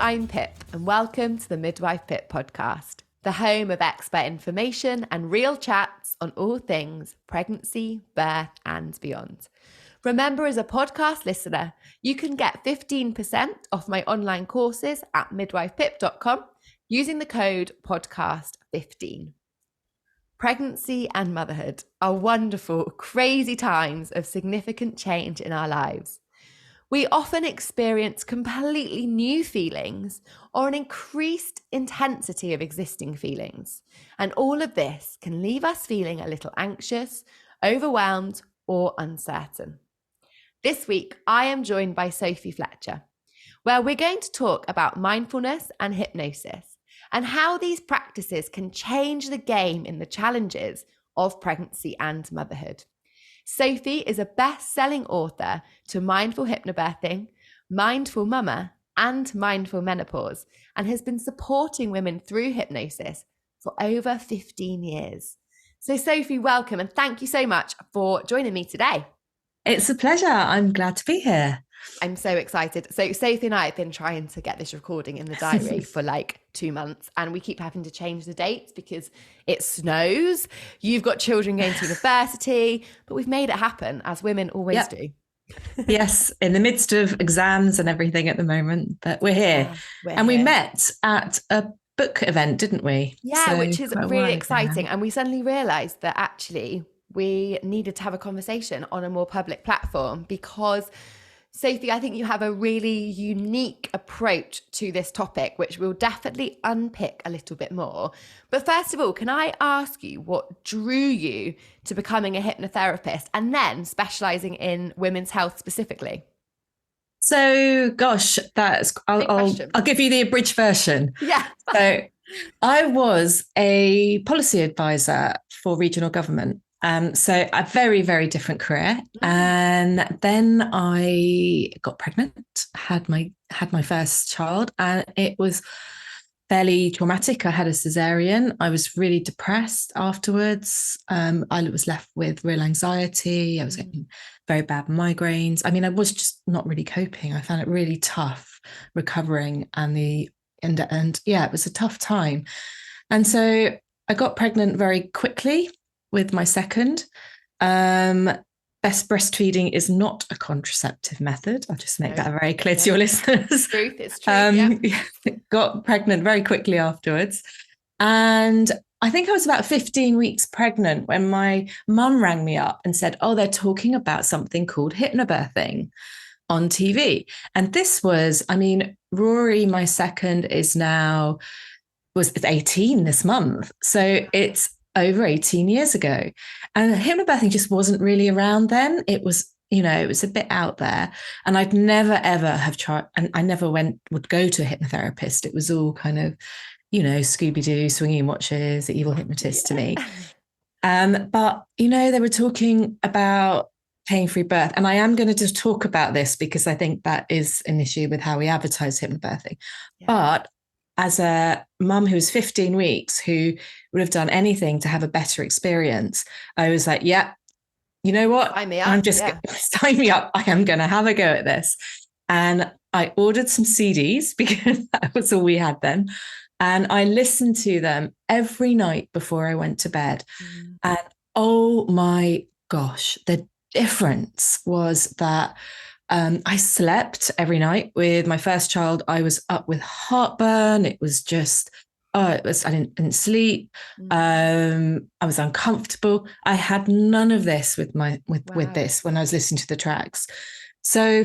I'm Pip, and welcome to the Midwife Pip podcast, the home of expert information and real chats on all things pregnancy, birth, and beyond. Remember, as a podcast listener, you can get 15% off my online courses at midwifepip.com using the code podcast15. Pregnancy and motherhood are wonderful, crazy times of significant change in our lives. We often experience completely new feelings or an increased intensity of existing feelings. And all of this can leave us feeling a little anxious, overwhelmed, or uncertain. This week, I am joined by Sophie Fletcher, where we're going to talk about mindfulness and hypnosis and how these practices can change the game in the challenges of pregnancy and motherhood. Sophie is a best-selling author to Mindful Hypnobirthing, Mindful Mama, and Mindful Menopause, and has been supporting women through hypnosis for over 15 years. So Sophie, welcome, and thank you so much for joining me today. It's a pleasure. I'm glad to be here. I'm so excited. So Sophie and I have been trying to get this recording in the diary for like 2 months, and we keep having to change the dates because it snows. You've got children going to university, but we've made it happen, as women always do. Yes, in the midst of exams and everything at the moment, but we're here. We met at a book event, didn't we? Yeah, so which is really exciting. And we suddenly realised that actually we needed to have a conversation on a more public platform because Sophie, I think you have a really unique approach to this topic, which we'll definitely unpick a little bit more. But first of all, can I ask you what drew you to becoming a hypnotherapist and then specialising in women's health specifically? So, gosh, I'll give you the abridged version. Yeah. So I was a policy advisor for regional government. So a very, very different career. And then I got pregnant, had my first child, and it was fairly traumatic. I had a cesarean. I was really depressed afterwards. I was left with real anxiety. I was getting very bad migraines. I mean, I was just not really coping. I found it really tough recovering, and it was a tough time. And so I got pregnant very quickly with my second. Best breastfeeding is not a contraceptive method. I'll just make that very clear to your listeners. Truth, it's true. Got pregnant very quickly afterwards. And I think I was about 15 weeks pregnant when my mum rang me up and said, they're talking about something called hypnobirthing on TV. And this was, Rory, my second, was 18 this month. So it's over 18 years ago. And hypnobirthing just wasn't really around then. It was, it was a bit out there. And I'd never, ever have tried, and I never would go to a hypnotherapist. It was all kind of, Scooby-Doo, swinging watches, the evil hypnotist to me. But, they were talking about pain-free birth. And I am going to just talk about this because I think that is an issue with how we advertise hypnobirthing. Yeah. But as a mum who was 15 weeks, who would have done anything to have a better experience, I was like, yeah, you know what? Sign me up. Sign me up. I am going to have a go at this. And I ordered some CDs because that was all we had then. And I listened to them every night before I went to bed. And oh my gosh, the difference was that I slept every night. With my first child, I was up with heartburn. It was just, I didn't sleep. I was uncomfortable. I had none of this with this when I was listening to the tracks. So,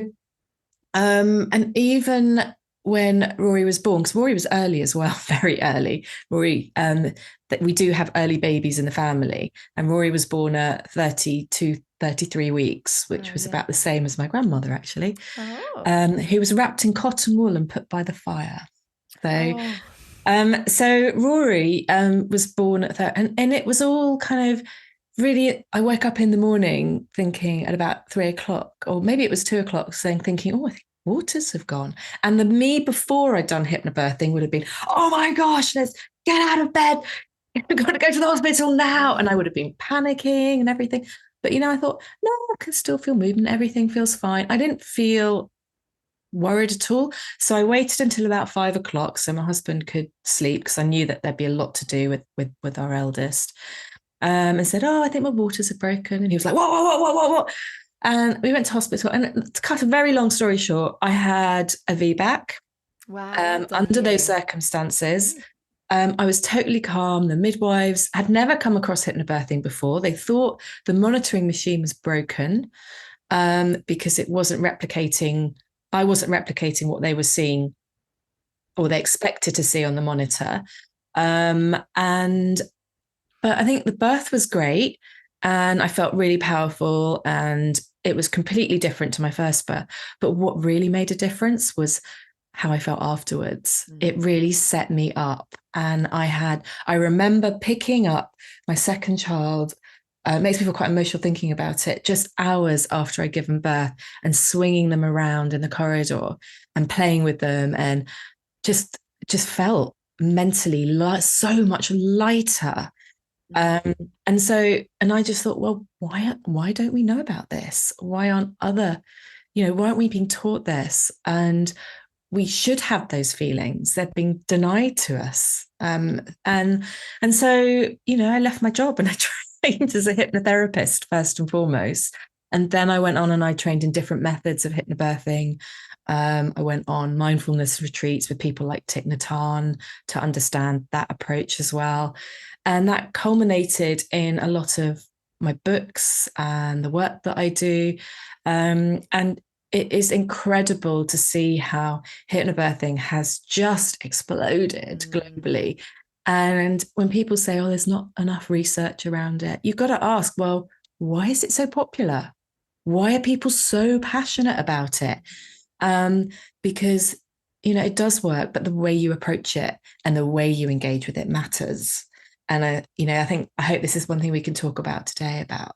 and even when Rory was born, because Rory was early as well, very early. Rory, that we do have early babies in the family, and Rory was born at 33 weeks, which was about the same as my grandmother, actually, who was wrapped in cotton wool and put by the fire. So Rory was born at that, and it was all kind of really, I woke up in the morning thinking at about 3 o'clock, or maybe it was 2 o'clock, thinking, I think waters have gone. And the me before I'd done hypnobirthing would have been, oh my gosh, let's get out of bed. We've got to go to the hospital now. And I would have been panicking and everything. But, I thought, no, I can still feel movement. Everything feels fine. I didn't feel worried at all. So I waited until about 5 o'clock so my husband could sleep, because I knew that there'd be a lot to do with our eldest. And said, "Oh, I think my waters are broken." And he was like, "What, what, what, what, what?" And we went to hospital. And to cut a very long story short, I had a VBAC. Wow, well done Under those you. circumstances. I was totally calm. The midwives had never come across hypnobirthing before. They thought the monitoring machine was broken, because it wasn't replicating. I wasn't replicating what they were seeing or they expected to see on the monitor. And But I think the birth was great, and I felt really powerful, and it was completely different to my first birth. But what really made a difference was how I felt afterwards. It really set me up. And I remember picking up my second child. It makes me feel quite emotional thinking about it, just hours after I'd given birth, and swinging them around in the corridor and playing with them, and just felt mentally so much lighter. Um, and I just thought, well, why don't we know about this? Why aren't we being taught this? And we should have those feelings. They're being denied to us. And so, I left my job and I trained as a hypnotherapist first and foremost. And then I went on and I trained in different methods of hypnobirthing. I went on mindfulness retreats with people like Thich Nhat Hanh to understand that approach as well. And that culminated in a lot of my books and the work that I do. And it is incredible to see how hypnobirthing has just exploded globally. And when people say, "Oh, there's not enough research around it," you've got to ask, well, why is it so popular? Why are people so passionate about it? Because, it does work, but the way you approach it and the way you engage with it matters. And I hope this is one thing we can talk about today, about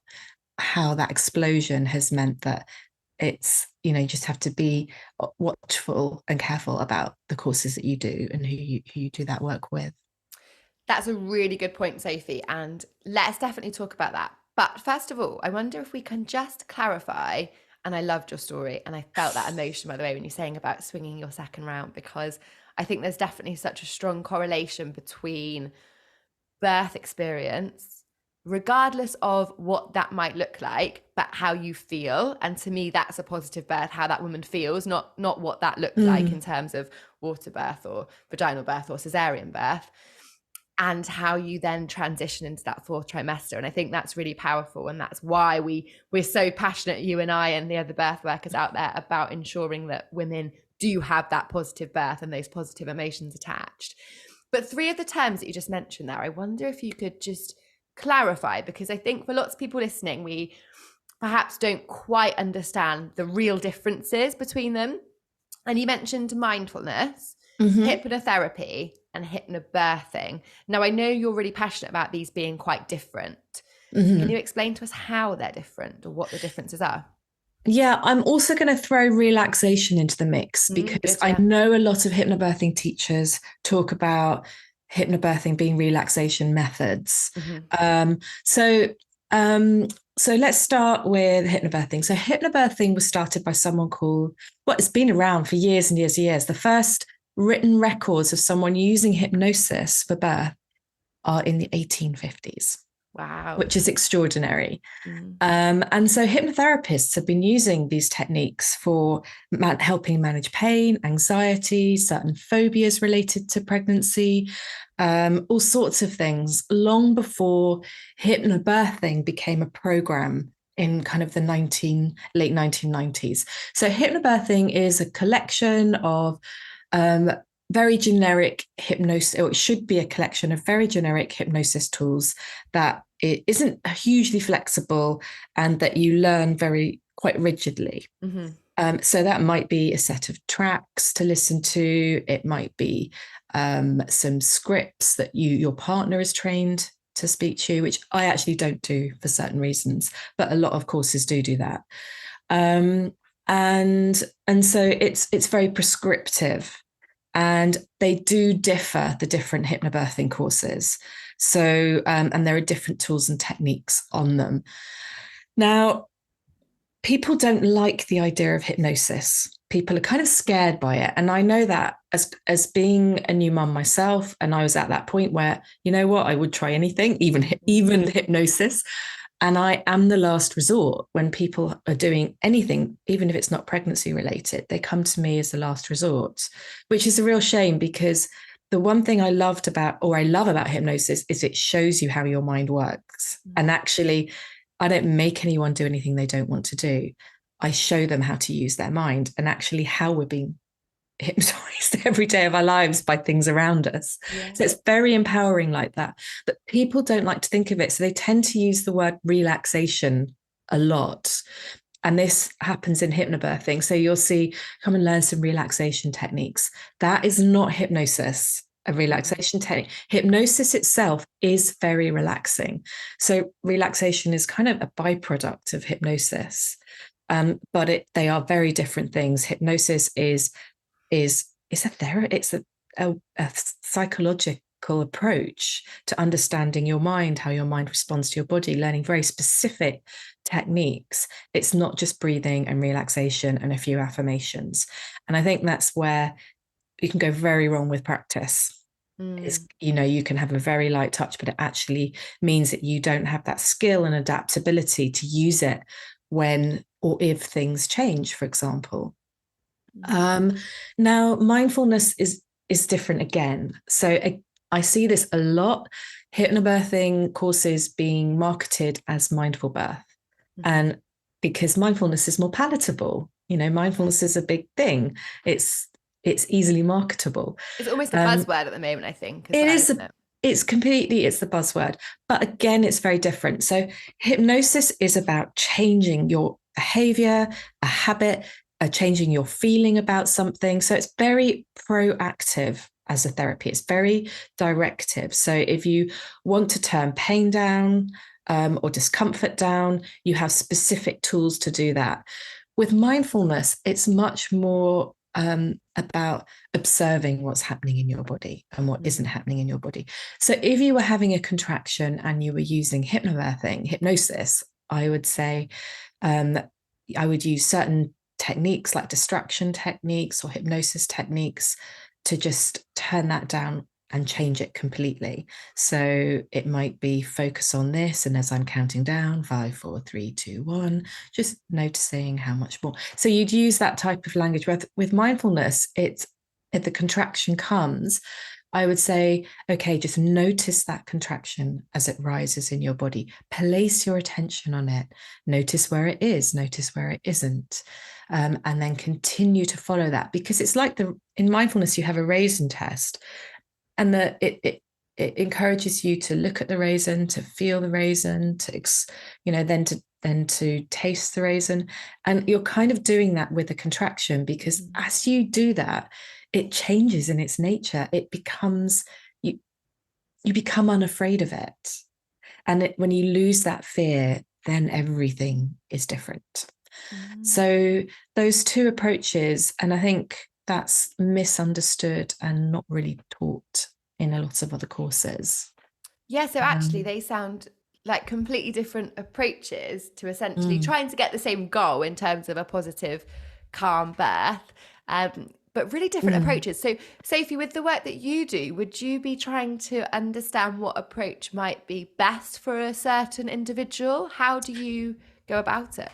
how that explosion has meant that it's, you just have to be watchful and careful about the courses that you do and who you do that work with. That's a really good point, Sophie, and let's definitely talk about that. But first of all, I wonder if we can just clarify, and I loved your story, and I felt that emotion, by the way, when you're saying about swinging your second round, because I think there's definitely such a strong correlation between birth experience, regardless of what that might look like, but how you feel. And to me, that's a positive birth, how that woman feels, not what that looked like in terms of water birth or vaginal birth or cesarean birth, and how you then transition into that fourth trimester. And I think that's really powerful. And that's why we're so passionate, you and I and the other birth workers out there, about ensuring that women do have that positive birth and those positive emotions attached. But 3 of the terms that you just mentioned there, I wonder if you could just clarify, because I think for lots of people listening, we perhaps don't quite understand the real differences between them. And you mentioned mindfulness, hypnotherapy, and hypnobirthing. Now, I know you're really passionate about these being quite different. Can you explain to us how they're different or what the differences are? Yeah, I'm also going to throw relaxation into the mix, because I know a lot of hypnobirthing teachers talk about hypnobirthing being relaxation methods. So let's start with hypnobirthing. So hypnobirthing was started by someone called, well, it's been around for years and years and years. The first written records of someone using hypnosis for birth are in the 1850s. Wow. Which is extraordinary. And so hypnotherapists have been using these techniques for helping manage pain, anxiety, certain phobias related to pregnancy, all sorts of things, long before hypnobirthing became a program in kind of the late 1990s. So hypnobirthing is a collection of very generic hypnosis, or it should be a collection of very generic hypnosis tools that it isn't hugely flexible and that you learn quite rigidly. So that might be a set of tracks to listen to. It might be some scripts that your partner is trained to speak to, which I actually don't do for certain reasons, but a lot of courses do that. And so it's very prescriptive. And they do differ, the different hypnobirthing courses. So, and there are different tools and techniques on them. Now, people don't like the idea of hypnosis people are kind of scared by it. And I know that as being a new mum myself, and I was at that point where, you know what, I would try anything, even hypnosis. And I am the last resort when people are doing anything, even if it's not pregnancy related. They come to me as the last resort, which is a real shame, because the one thing I love about hypnosis is it shows you how your mind works. And actually, I don't make anyone do anything they don't want to do. I show them how to use their mind, and actually how we're being hypnotized every day of our lives by things around us. Yeah. So it's very empowering like that. But people don't like to think of it. So they tend to use the word relaxation a lot. And this happens in hypnobirthing. So you'll see, come and learn some relaxation techniques. That is not hypnosis, a relaxation technique. Hypnosis itself is very relaxing. So relaxation is kind of a byproduct of hypnosis. But they are very different things. Hypnosis is a therapy. It's a psychological approach to understanding your mind, how your mind responds to your body, learning very specific techniques. It's not just breathing and relaxation and a few affirmations. And I think that's where you can go very wrong with practice. Is, you can have a very light touch, but it actually means that you don't have that skill and adaptability to use it when or if things change, for example. Now, mindfulness is different again. So I see this a lot. Hypnobirthing courses being marketed as mindful birth. And because mindfulness is more palatable, mindfulness is a big thing. It's easily marketable. It's almost a buzzword at the moment, I think. It's the buzzword. But again, it's very different. So hypnosis is about changing your behavior, a habit, changing your feeling about something. So it's very proactive as a therapy. It's very directive. So if you want to turn pain down or discomfort down, you have specific tools to do that. With mindfulness, it's much more about observing what's happening in your body and what isn't happening in your body. So if you were having a contraction and you were using hypnosis, I would say I would use certain techniques like distraction techniques or hypnosis techniques to just turn that down and change it completely. So it might be focus on this, and as I'm counting down, 5, 4, 3, 2, 1, just noticing how much more. So you'd use that type of language. With mindfulness, it's if the contraction comes, I would say, okay, just notice that contraction as it rises in your body. Place your attention on it. Notice where it is, notice where it isn't. And then continue to follow that, because it's like in mindfulness, you have a raisin test, and it encourages you to look at the raisin, to feel the raisin, then to taste the raisin. And you're kind of doing that with a contraction, because as you do that, it changes in its nature. It becomes, you become unafraid of it. And when you lose that fear, then everything is different. So those two approaches, and I think that's misunderstood and not really taught in a lot of other courses. Yeah, so actually they sound like completely different approaches to essentially trying to get the same goal in terms of a positive, calm birth, but really different approaches. So Sophie, with the work that you do, would you be trying to understand what approach might be best for a certain individual? How do you go about it?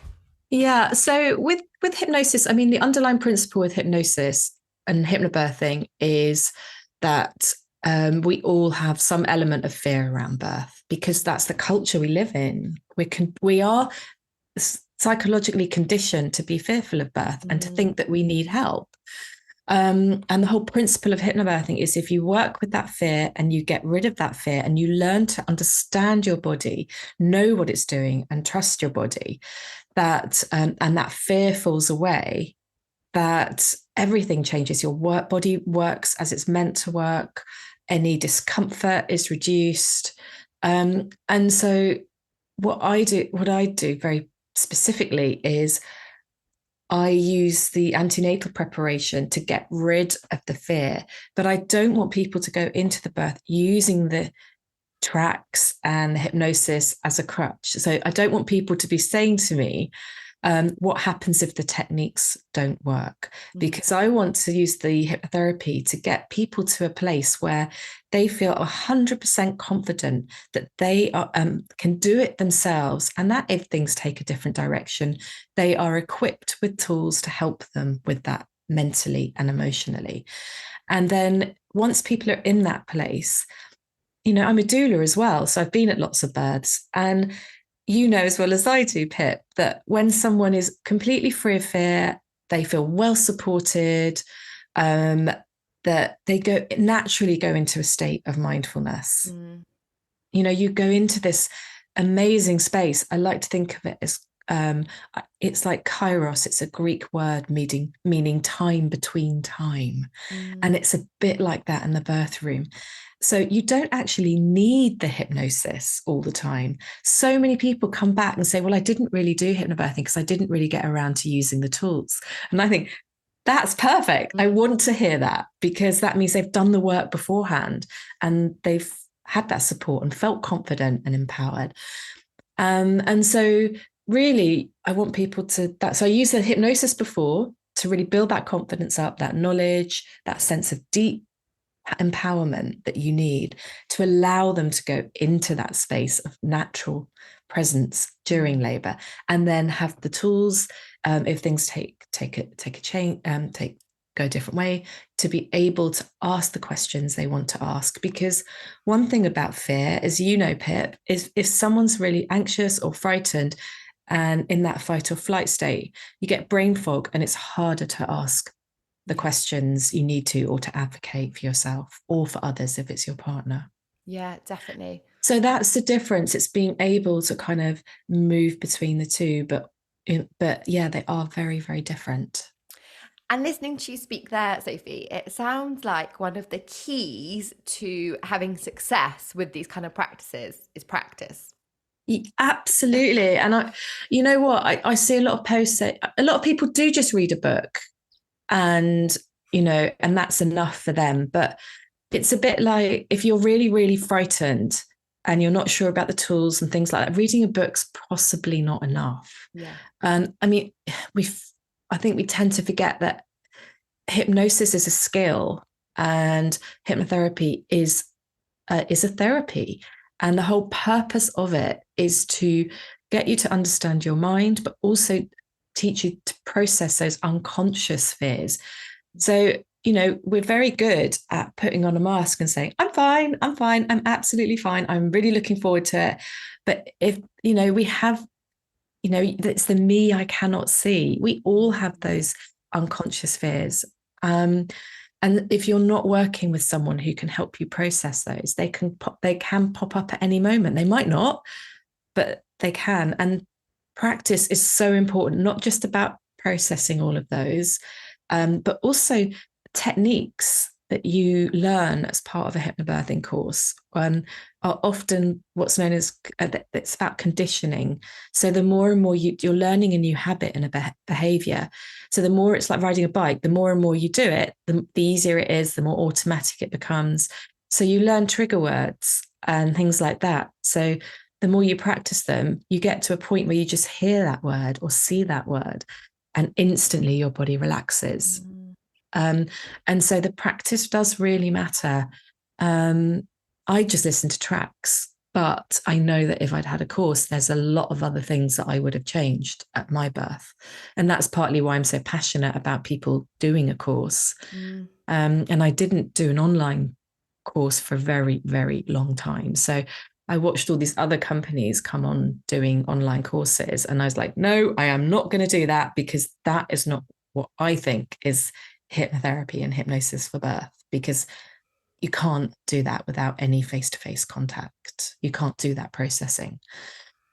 Yeah, so with hypnosis, I mean, the underlying principle with hypnosis and hypnobirthing is that we all have some element of fear around birth, because that's the culture we live in. We are psychologically conditioned to be fearful of birth and to think that we need help. And the whole principle of hypnobirthing is, if you work with that fear and you get rid of that fear and you learn to understand your body, know what it's doing, and trust your body, that and that fear falls away, that everything changes. Your body works as it's meant to work. Any discomfort is reduced. And so what I do very specifically is I use the antenatal preparation to get rid of the fear. But I don't want people to go into the birth using the tracks and the hypnosis as a crutch. So I don't want people to be saying to me, What happens if the techniques don't work? Because I want to use the hypnotherapy to get people to a place where they feel 100% confident that they are, can do it themselves, and that if things take a different direction, they are equipped with tools to help them with that mentally and emotionally. And then once people are in that place, I'm a doula as well. So I've been at lots of births, and as well as I do, Pip, that when someone is completely free of fear, they feel well supported, that they naturally go into a state of mindfulness. You go into this amazing space. I like to think of it as it's like kairos. It's a Greek word meaning time between time. And it's a bit like that in the birth room. So you don't actually need the hypnosis all the time. So many people come back and say, well, I didn't really do hypnobirthing because I didn't really get around to using the tools. And I think that's perfect. I want to hear that, because that means they've done the work beforehand and they've had that support and felt confident and empowered. And so really, I want people to that. So I use the hypnosis before to really build that confidence up, that knowledge, that sense of deep empowerment that you need to allow them to go into that space of natural presence during labor, and then have the tools, if things take a change, go a different way, to be able to ask the questions they want to ask. Because one thing about fear, as you know, Pip, is if someone's really anxious or frightened and in that fight or flight state, you get brain fog, and it's harder to ask the questions you need to, or to advocate for yourself or for others if it's your partner. Yeah, definitely. So that's the difference. It's being able to kind of move between the two, but yeah, they are very, very different. And listening to you speak there, Sophie, it sounds like one of the keys to having success with these kind of practices is practice. Absolutely. And you know what, I see a lot of posts say a lot of people do just read a book, and and that's enough for them. But it's a bit like, if you're really, really frightened and you're not sure about the tools and things like that, reading a book's possibly not enough. Yeah. I mean, I think we tend to forget that hypnosis is a skill, and hypnotherapy is a therapy, and the whole purpose of it is to get you to understand your mind, but also teach you to process those unconscious fears. So, we're very good at putting on a mask and saying, I'm fine, I'm absolutely fine, I'm really looking forward to it. But if, we have, it's the me I cannot see. We all have those unconscious fears. And if you're not working with someone who can help you process those, they can pop up at any moment. They might not, but they can. And practice is so important, not just about processing all of those, but also techniques that you learn as part of a hypnobirthing course are often what's known as, it's about conditioning. So the more and more you're learning a new habit and a behavior. So the more, it's like riding a bike, the more and more you do it, the easier it is, the more automatic it becomes. So you learn trigger words and things like that. So the more you practice them, you get to a point where you just hear that word or see that word, and instantly your body relaxes. And so the practice does really matter. I just listen to tracks, but I know that if I'd had a course, there's a lot of other things that I would have changed at my birth. And that's partly why I'm so passionate about people doing a course. And I didn't do an online course for a very, very long time. So I watched all these other companies come on doing online courses, and I was like, no, I am not going to do that, because that is not what I think is hypnotherapy and hypnosis for birth, because you can't do that without any face-to-face contact. You can't do that processing.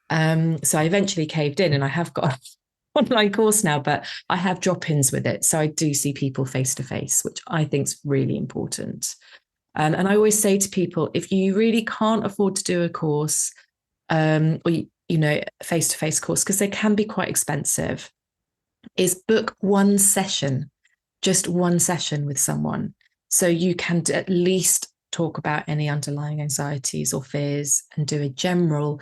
So I eventually caved in, and I have got an online course now, but I have drop-ins with it. So I do see people face-to-face, which I think is really important. And I always say to people, if you really can't afford to do a course, or face-to-face course, because they can be quite expensive, is book one session, just one session with someone. So you can at least talk about any underlying anxieties or fears, and do a general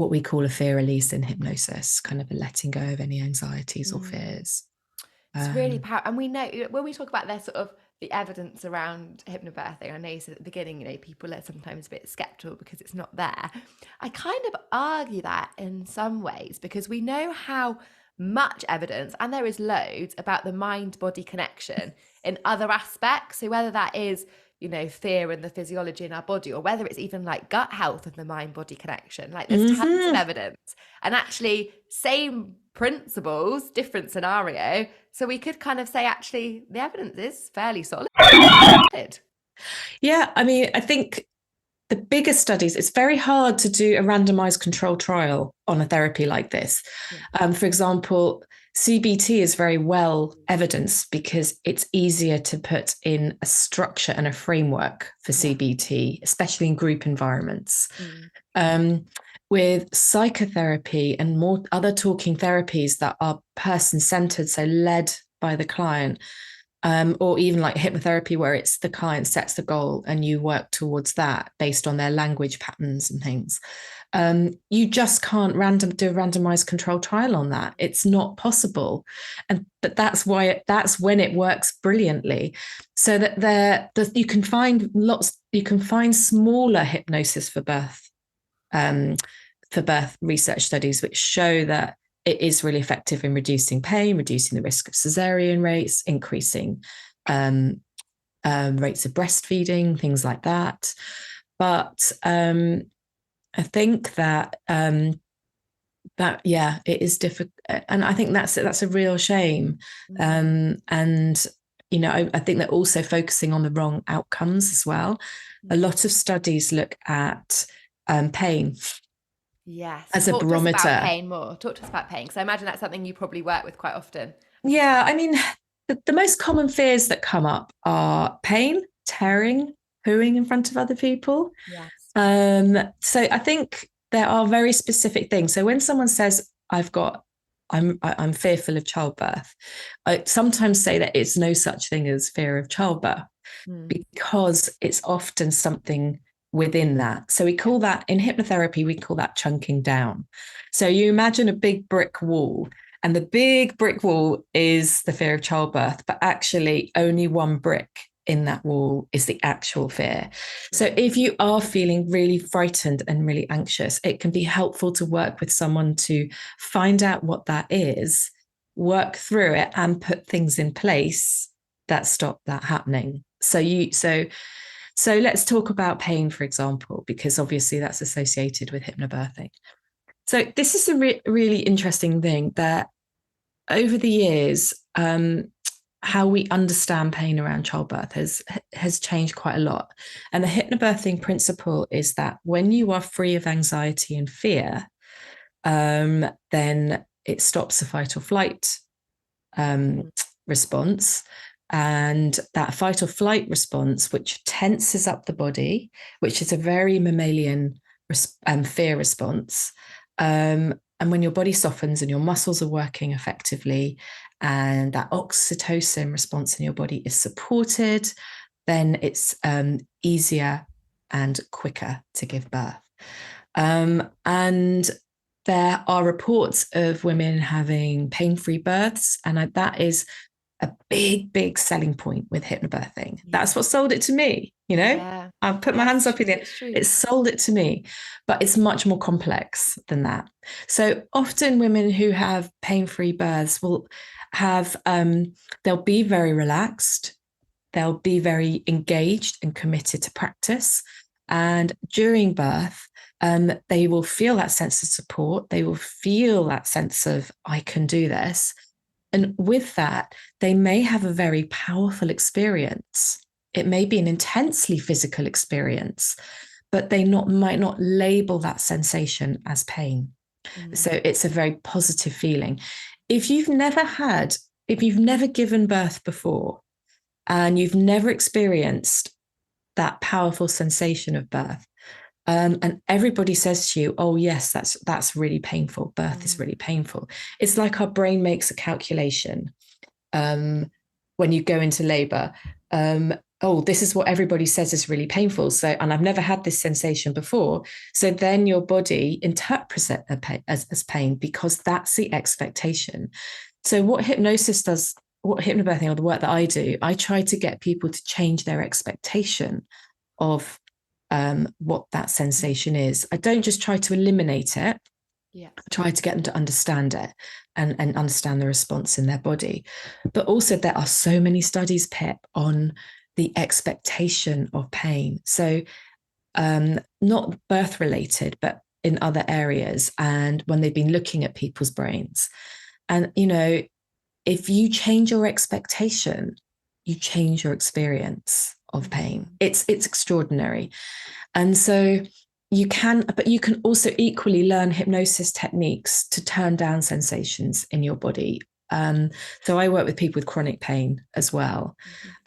what we call a fear release in hypnosis, kind of a letting go of any anxieties or fears. It's really powerful. And we know when we talk about their sort of the evidence around hypnobirthing, I know you said at the beginning, people are sometimes a bit skeptical because it's not there. I kind of argue that in some ways because we know how much evidence, and there is loads, about the mind-body connection in other aspects. So whether that is, fear and the physiology in our body, or whether it's even like gut health and the mind-body connection, like there's tons of evidence. And actually, same principles, different scenario. So we could kind of say, actually, the evidence is fairly solid. Yeah, I mean, I think the bigger studies, it's very hard to do a randomized control trial on a therapy like this. For example, CBT is very well evidenced because it's easier to put in a structure and a framework for CBT, especially in group environments. With psychotherapy and more other talking therapies that are person-centered, so led by the client, or even like hypnotherapy where it's the client sets the goal and you work towards that based on their language patterns and things. You just can't do a randomized control trial on that. It's not possible. But that's when it works brilliantly. So that you can find smaller hypnosis for birth research studies which show that it is really effective in reducing pain, reducing the risk of cesarean rates, increasing rates of breastfeeding, things like that. But I think that it is difficult, and I think that's a real shame. And I think they're also focusing on the wrong outcomes as well. A lot of studies look at pain. Yes. As a barometer. Talk to us about pain more. Talk to us about pain. So I imagine that's something you probably work with quite often. Yeah, I mean, the most common fears that come up are pain, tearing, pooing in front of other people. Yes. So I think there are very specific things. So when someone says, I'm fearful of childbirth, I sometimes say that it's no such thing as fear of childbirth because it's often something within that. So we call that, in hypnotherapy, we call that chunking down. So you imagine a big brick wall, and the big brick wall is the fear of childbirth, but actually only one brick in that wall is the actual fear. So if you are feeling really frightened and really anxious, it can be helpful to work with someone to find out what that is, work through it, and put things in place that stop that happening. So let's talk about pain, for example, because obviously that's associated with hypnobirthing. So this is a really interesting thing that over the years, how we understand pain around childbirth has changed quite a lot. And the hypnobirthing principle is that when you are free of anxiety and fear, then it stops the fight or flight response. And that fight or flight response, which tenses up the body, which is a very mammalian fear response. And when your body softens and your muscles are working effectively and that oxytocin response in your body is supported, then it's easier and quicker to give birth. And there are reports of women having pain-free births, and that is a big selling point with hypnobirthing. That's what sold it to me. I've put my hands up in it. It sold it to me, but it's much more complex than that. So often women who have pain-free births will have, they'll be very relaxed. They'll be very engaged and committed to practice. And during birth, they will feel that sense of support. They will feel that sense of, I can do this. And with that, they may have a very powerful experience. It may be an intensely physical experience, but they might not label that sensation as pain. So it's a very positive feeling. If you've never given birth before and you've never experienced that powerful sensation of birth, and everybody says to you, oh yes, that's really painful. Birth is really painful. It's like our brain makes a calculation when you go into labor. oh, this is what everybody says is really painful. So, and I've never had this sensation before. So then your body interprets it as pain because that's the expectation. So what hypnosis does, what hypnobirthing or the work that I do, I try to get people to change their expectation of what that sensation is. I don't just try to eliminate it. Yeah. I try to get them to understand it and understand the response in their body. But also there are so many studies, Pip, on the expectation of pain. So not birth related, but in other areas. And when they've been looking at people's brains. And, you know, if you change your expectation, you change your experience of pain. It's extraordinary. And so you can, but you can also equally learn hypnosis techniques to turn down sensations in your body. So I work with people with chronic pain as well.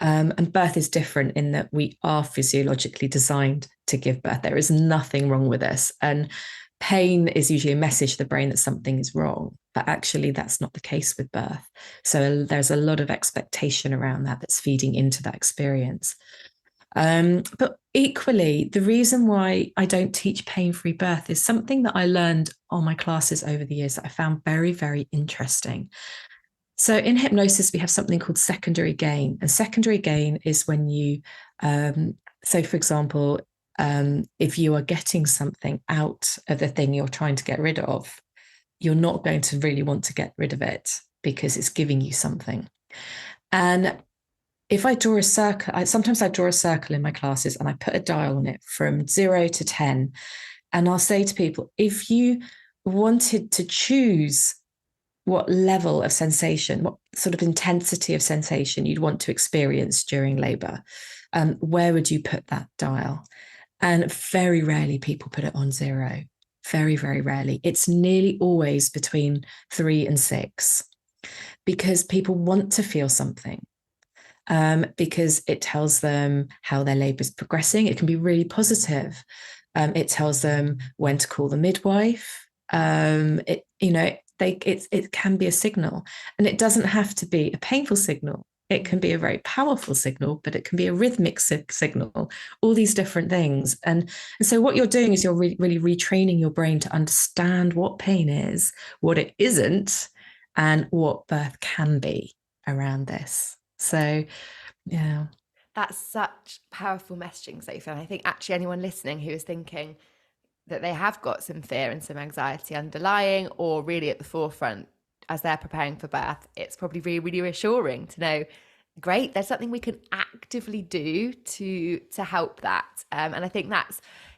And birth is different in that we are physiologically designed to give birth. There is nothing wrong with us. And pain is usually a message to the brain that something is wrong, but actually that's not the case with birth. So there's a lot of expectation around that that's feeding into that experience. But equally, the reason why I don't teach pain-free birth is something that I learned on my classes over the years that I found very, very interesting. So in hypnosis, we have something called secondary gain. And secondary gain is when you, so for example, if you are getting something out of the thing you're trying to get rid of, you're not going to really want to get rid of it because it's giving you something. And if I draw a circle, sometimes I draw a circle in my classes and I put a dial on it from 0 to 10. And I'll say to people, if you wanted to choose what level of sensation, what sort of intensity of sensation you'd want to experience during labor, where would you put that dial? And very rarely people put it on 0. Very, very rarely. It's nearly always between 3 and 6 because people want to feel something. Because it tells them how their labor is progressing. It can be really positive. It tells them when to call the midwife. It can be a signal, and it doesn't have to be a painful signal. It can be a very powerful signal, but it can be a rhythmic signal. All these different things, and so what you're doing is you're really retraining your brain to understand what pain is, what it isn't, and what birth can be around this. So, yeah. That's such powerful messaging, Sophie. And I think actually anyone listening who is thinking that they have got some fear and some anxiety underlying or really at the forefront as they're preparing for birth, it's probably really, really reassuring to know, great, there's something we can actively do to help that. And I think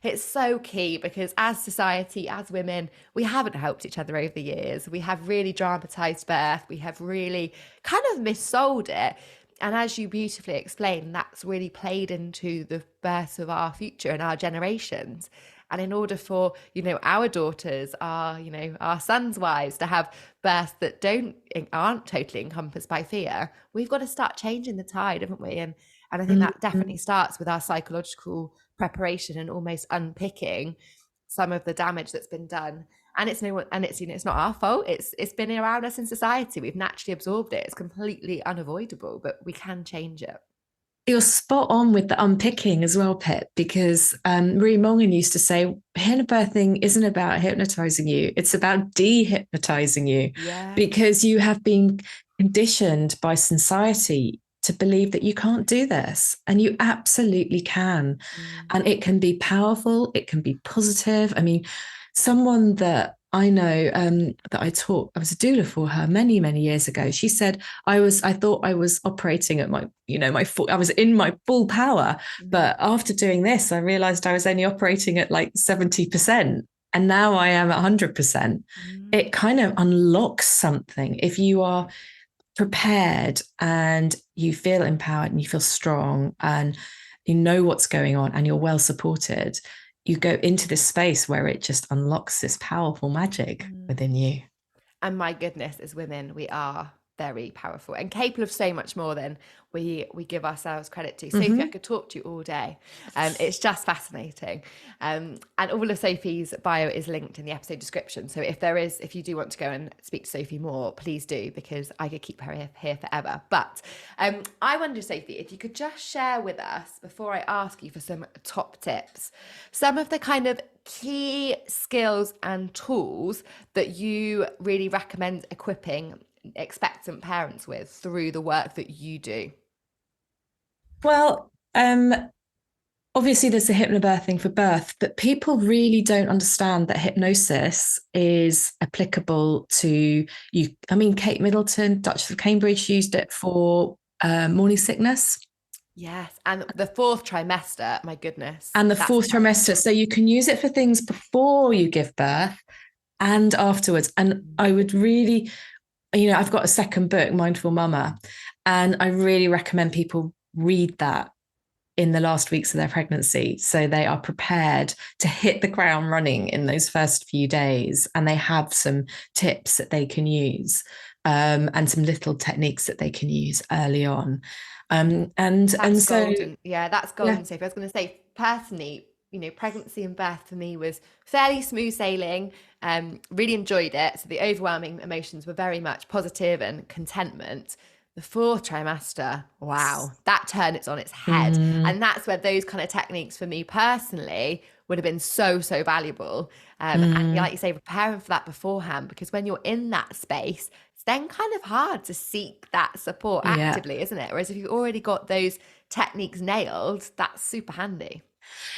it's so key because as society, as women, we haven't helped each other over the years. We have really dramatized birth. We have really kind of missold it. And as you beautifully explained, that's really played into the birth of our future and our generations. And in order for, our daughters, our sons' wives to have births that aren't totally encompassed by fear, we've got to start changing the tide, haven't we? And I think that definitely starts with our psychological preparation and almost unpicking some of the damage that's been done. And it's not our fault. It's been around us in society. We've naturally absorbed it. It's completely unavoidable, but we can change it. You're spot on with the unpicking as well, Pip, because Marie Mongan used to say, hypnobirthing isn't about hypnotizing you. It's about dehypnotizing you because you have been conditioned by society to believe that you can't do this, and you absolutely can. And it can be powerful. It can be positive. I mean, someone that I know that I was a doula for her many, many years ago. She said, I thought I was operating at I was in my full power. But after doing this, I realized I was only operating at like 70%. And now I am at 100%. It kind of unlocks something. If you are prepared and you feel empowered and you feel strong and you know what's going on and you're well supported, you go into this space where it just unlocks this powerful magic within you. And my goodness, as women, we are very powerful and capable of so much more than we give ourselves credit to. Sophie, I could talk to you all day. It's just fascinating. And all of Sophie's bio is linked in the episode description. So if you do want to go and speak to Sophie more, please do, because I could keep her here forever. But I wonder, Sophie, if you could just share with us, before I ask you for some top tips, some of the kind of key skills and tools that you really recommend equipping expectant parents with through the work that you do. Well, obviously there's the hypnobirthing for birth, but people really don't understand that hypnosis is applicable to you. I mean, Kate Middleton, Duchess of Cambridge, used it for morning sickness. Yes, and the fourth trimester, my goodness. And the fourth trimester. So you can use it for things before you give birth and afterwards. And I would really, I've got a second book, Mindful Mama, and I really recommend people read that in the last weeks of their pregnancy, so they are prepared to hit the ground running in those first few days, and they have some tips that they can use, and some little techniques that they can use early on. And so golden. Yeah, that's golden. Sophie, I was going to say, personally, pregnancy and birth for me was fairly smooth sailing. Really enjoyed it. So the overwhelming emotions were very much positive and contentment. The fourth trimester, wow, that turned it on its head. And that's where those kind of techniques for me personally would have been so valuable. And like you say, preparing for that beforehand, because when you're in that space, it's then kind of hard to seek that support actively, isn't it? Whereas if you've already got those techniques nailed, that's super handy.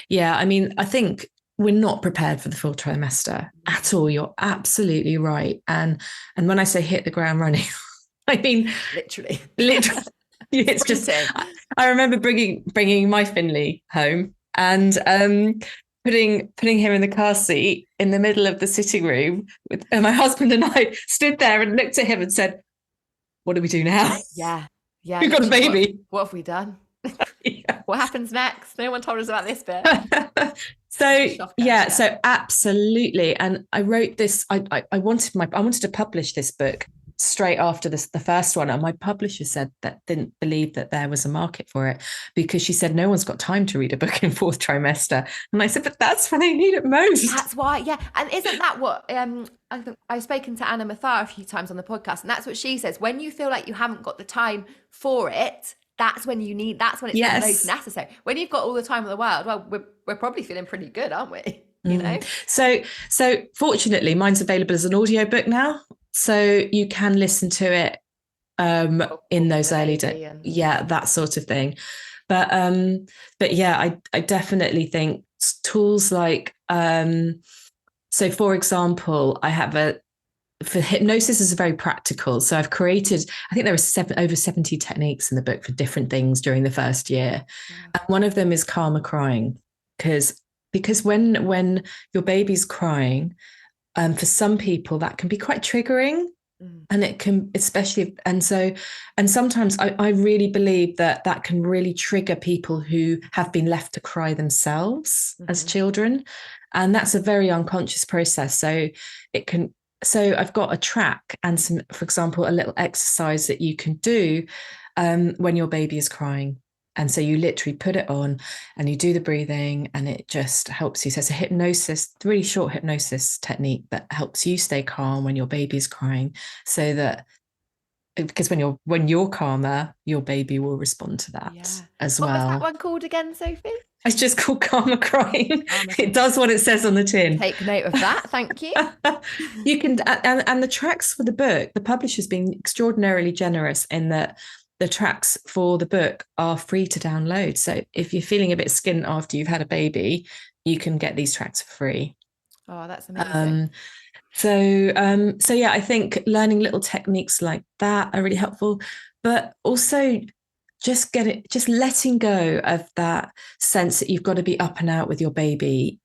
Yeah, I mean, I think we're not prepared for the full trimester at all. You're absolutely right. And when I say hit the ground running, I mean, literally. It's just, I remember bringing my Finley home and putting him in the car seat in the middle of the sitting room and my husband and I stood there and looked at him and said, what do we do now? Yeah. We've got a baby. What have we done? What happens next? No one told us about this bit. So absolutely. And I wrote this, I wanted to publish this book straight after the first one, and my publisher said that didn't believe that there was a market for it, because she said no one's got time to read a book in fourth trimester. And I said, but that's when they need it most. That's why, yeah. And isn't that what I've spoken to Anna Mathar a few times on the podcast, and that's what she says, when you feel like you haven't got the time for it, that's when it's the most necessary. When you've got all the time in the world, well, we're probably feeling pretty good, aren't we? So fortunately mine's available as an audiobook now, so you can listen to it in those early days, that sort of thing. But yeah, I definitely think tools like so for example, I have for hypnosis is very practical. So I've created, I think there are over 70 techniques in the book for different things during the first year. And one of them is calmer crying, because when your baby's crying, for some people that can be quite triggering, and it can, especially, and sometimes I really believe that can really trigger people who have been left to cry themselves as children, and that's a very unconscious process. So I've got a track and some, for example, a little exercise that you can do when your baby is crying. And so you literally put it on and you do the breathing, and it just helps you. So it's a hypnosis, really short hypnosis technique that helps you stay calm when your baby's crying, so that, because when you're calmer, your baby will respond to that as well. What was that one called again, Sophie? It's just called calmer crying. It does what it says on the tin. Take note of that. Thank you. You can, and the tracks for the book, the publisher's been extraordinarily generous in that the tracks for the book are free to download. So if you're feeling a bit skint after you've had a baby, you can get these tracks for free. Oh, that's amazing. So yeah, I think learning little techniques like that are really helpful, but also just letting go of that sense that you've got to be up and out with your baby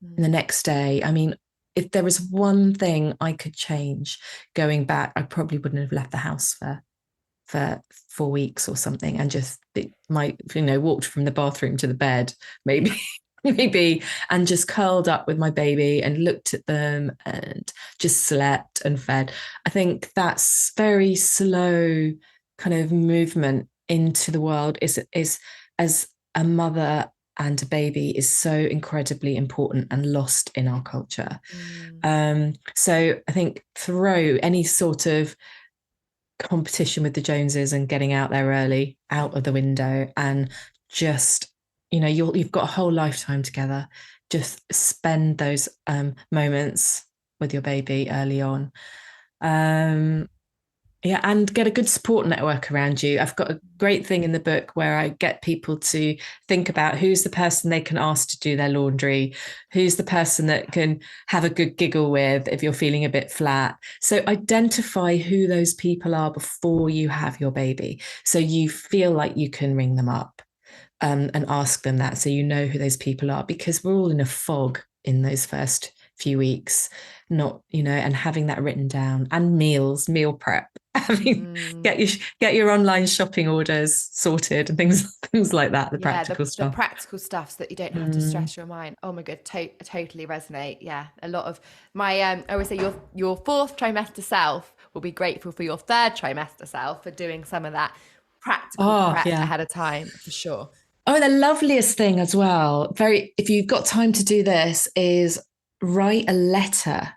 the next day. I mean, if there was one thing I could change going back, I probably wouldn't have left the house for 4 weeks or something, and just walked from the bathroom to the bed, maybe. maybe, and just curled up with my baby and looked at them and just slept and fed. I think that's very slow kind of movement into the world is as a mother and a baby is so incredibly important and lost in our culture. So I think throw any sort of competition with the Joneses and getting out there early out of the window, and just, you've got a whole lifetime together. Just spend those moments with your baby early on. Yeah, and get a good support network around you. I've got a great thing in the book where I get people to think about who's the person they can ask to do their laundry, who's the person that can have a good giggle with if you're feeling a bit flat. So identify who those people are before you have your baby, so you feel like you can ring them up and ask them that, so you know who those people are, because we're all in a fog in those first few weeks, not, and having that written down, and meal prep. Get your online shopping orders sorted and things like that. The practical stuff. The practical stuff, so that you don't have to stress your mind. Oh my god, I totally resonate. Yeah, a lot of my I always say your fourth trimester self will be grateful for your third trimester self for doing some of that practical prep ahead of time, for sure. Oh, the loveliest thing as well, if you've got time to do this, is write a letter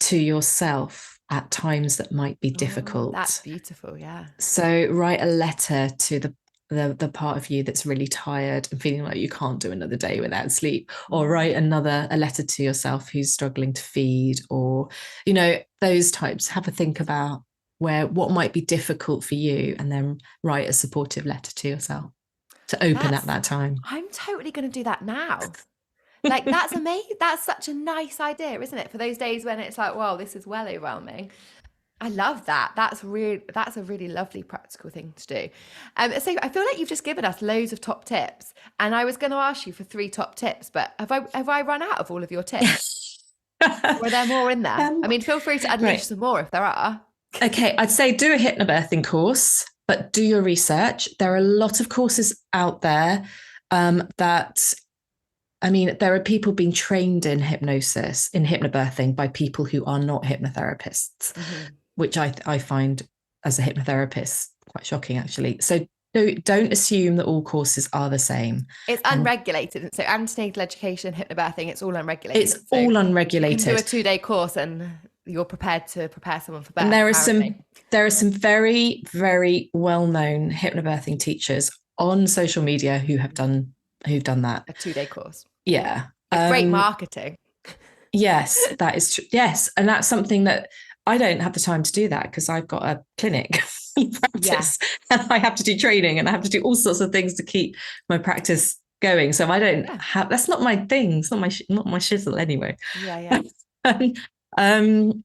to yourself at times that might be difficult. That's beautiful, yeah. So write a letter to the part of you that's really tired and feeling like you can't do another day without sleep, or write a letter to yourself who's struggling to feed, or, those types. Have a think about what might be difficult for you, and then write a supportive letter to yourself to open at that time. I'm totally going to do that now. Like, that's amazing. That's such a nice idea, isn't it? For those days when it's like, wow, this is well overwhelming. I love that. That's a really lovely practical thing to do. So I feel like you've just given us loads of top tips, and I was going to ask you for 3 top tips, but have I run out of all of your tips? Or are there more in there? I mean, feel free to unleash some more if there are. Okay, I'd say do a hypnobirthing course, but do your research. There are a lot of courses out there that, there are people being trained in hypnosis, in hypnobirthing, by people who are not hypnotherapists, which I find, as a hypnotherapist, quite shocking, actually. So don't assume that all courses are the same. It's unregulated. So antenatal education, hypnobirthing, it's all unregulated. It's all unregulated. You can do a 2-day course and you're prepared to prepare someone for birth. And there are some very, very well-known hypnobirthing teachers on social media who've done that. A 2-day course. Yeah. It's great marketing. Yes, that is true. Yes. And that's something that I don't have the time to do, that because I've got a clinic practice, and I have to do training, and I have to do all sorts of things to keep my practice going. So I don't have, that's not my thing. It's not my shizzle anyway.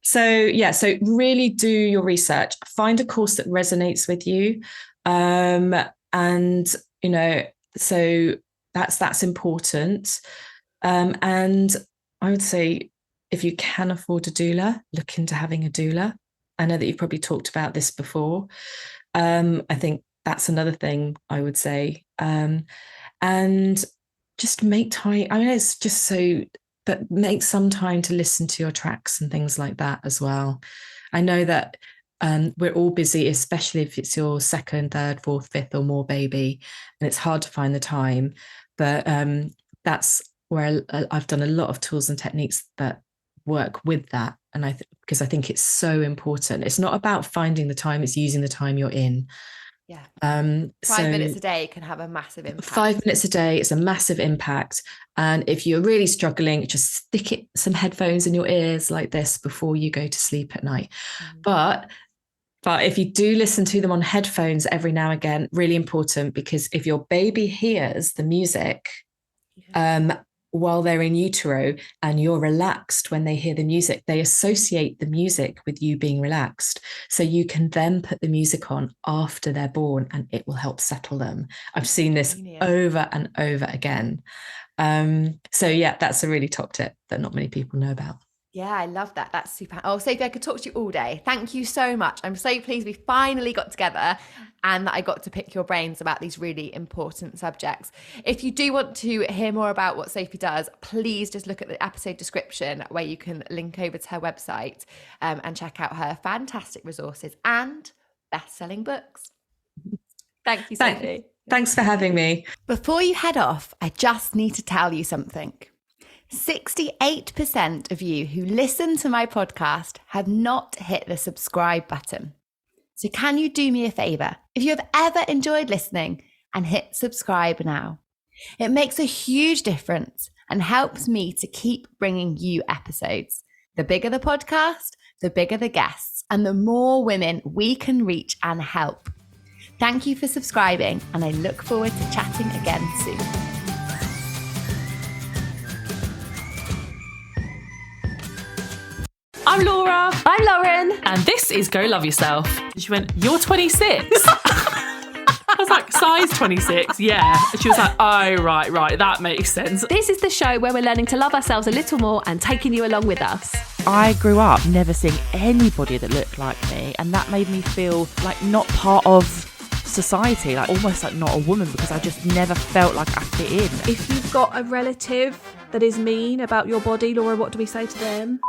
So really do your research, find a course that resonates with you. And, so that's important. And I would say, if you can afford a doula, look into having a doula. I know that you've probably talked about this before. I think that's another thing I would say. And just make time. It's just so, but make some time to listen to your tracks and things like that as well. I know that we're all busy, especially if it's your second, third, fourth, fifth or more baby, and it's hard to find the time. But that's where I've done a lot of tools and techniques that work with that. And because I think it's so important. It's not about finding the time, it's using the time you're in. Yeah. 5 minutes a day can have a massive impact. 5 minutes a day is a massive impact. And if you're really struggling, just stick some headphones in your ears like this before you go to sleep at night. But if you do listen to them on headphones every now and again, really important, because if your baby hears the music while they're in utero and you're relaxed when they hear the music, they associate the music with you being relaxed. So you can then put the music on after they're born and it will help settle them. I've seen this over and over again. So yeah, that's a really top tip that not many people know about. Yeah, I love that. That's super. Oh, Sophie, I could talk to you all day. Thank you so much. I'm so pleased we finally got together and that I got to pick your brains about these really important subjects. If you do want to hear more about what Sophie does, please just look at the episode description where you can link over to her website and check out her fantastic resources and best-selling books. Thank you, Sophie. Thanks for having me. Before you head off, I just need to tell you something. 68% of you who listen to my podcast have not hit the subscribe button. So can you do me a favor? If you have ever enjoyed listening, and hit subscribe now. It makes a huge difference and helps me to keep bringing you episodes. The bigger the podcast, the bigger the guests, and the more women we can reach and help. Thank you for subscribing, and I look forward to chatting again soon. I'm Laura. I'm Lauren. And this is Go Love Yourself. She went, you're 26? I was like, size 26? Yeah. And she was like, oh, right, that makes sense. This is the show where we're learning to love ourselves a little more and taking you along with us. I grew up never seeing anybody that looked like me, and that made me feel like not part of society, like almost like not a woman, because I just never felt like I fit in. If you've got a relative that is mean about your body, Laura, what do we say to them?